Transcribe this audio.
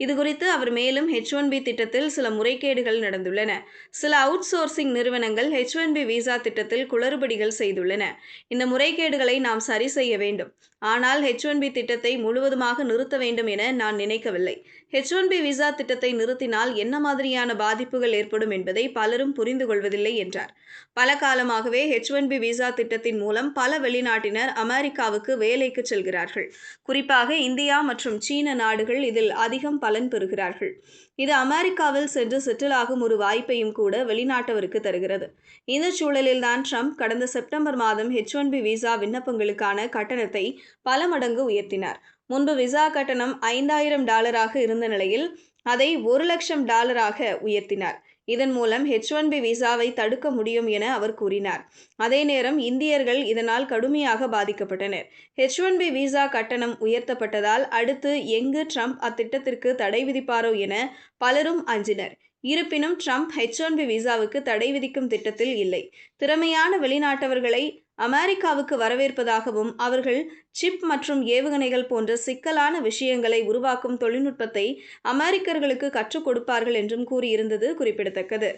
இதுகுறித்து அவர் மேலும் H1B திட்டத்தில் சில முறைகேடுகள் நடந்துள்ளன. சில அவுட் சோர்சிங் நிறுவனங்கள் H1B விசா திட்டத்தில் குளறுபடிகள் செய்துள்ளன. இந்த முறைகேடுகளை நாம் சரி செய்ய வேண்டும். ஆனால் H1B திட்டத்தை முழுவதுமாக நிறுத்த வேண்டும் என நான் நினைக்கவில்லை. H1B விசா திட்டத்தை நிறுத்தினால் என்ன மாதிரியான பாதிப்புகள் ஏற்படும் என்பதை பலரும் புரிந்து கொள்வதில்லை என்றார். பல காலமாகவே H1B விசா திட்டத்தின் மூலம் பல வெளிநாட்டினர் அமெரிக்காவுக்கு வேலைக்கு செல்கிறார்கள். குறிப்பாக இந்தியா மற்றும் சீன நாடுகள் இதில் அதிகம் பலன் பெறுகிறார்கள். இது அமெரிக்காவில் சென்று செட்டில் ஆகும் ஒரு வாய்ப்பையும் கூட வெளிநாட்டவருக்கு தருகிறது. இந்த சூழலில்தான் ட்ரம்ப் கடந்த செப்டம்பர் மாதம் H1B விசா விண்ணப்பங்களுக்கான கட்டணத்தை பல மடங்கு உயர்த்தினார். முன்பு விசா கட்டணம் $5,000 இருந்த நிலையில் அதை $1,00,000 உயர்த்தினார். இதன் மூலம் H1B விசாவை தடுக்க முடியும் என அவர் கூறினார். அதே நேரம் இந்தியர்கள் இதனால் கடுமையாக பாதிக்கப்பட்டனர். H1B விசா கட்டணம் உயர்த்தப்பட்டதால் அடுத்து எங்கு ட்ரம்ப் அத்திட்டத்திற்கு தடை விதிப்பாரோ என பலரும் அஞ்சினர். இருப்பினும் ட்ரம்ப் H1B விசாவுக்கு தடை விதிக்கும் திட்டத்தில் இல்லை. திறமையான வெளிநாட்டவர்களை அமெரிக்காவுக்கு வரவேற்பதாகவும் அவர்கள் சிப் மற்றும் ஏவுகணைகள் போன்ற சிக்கலான விஷயங்களை உருவாக்கும் தொழில்நுட்பத்தை அமெரிக்கர்களுக்கு கற்றுக் கொடுப்பார்கள் என்றும் கூறியிருந்தது குறிப்பிடத்தக்கது.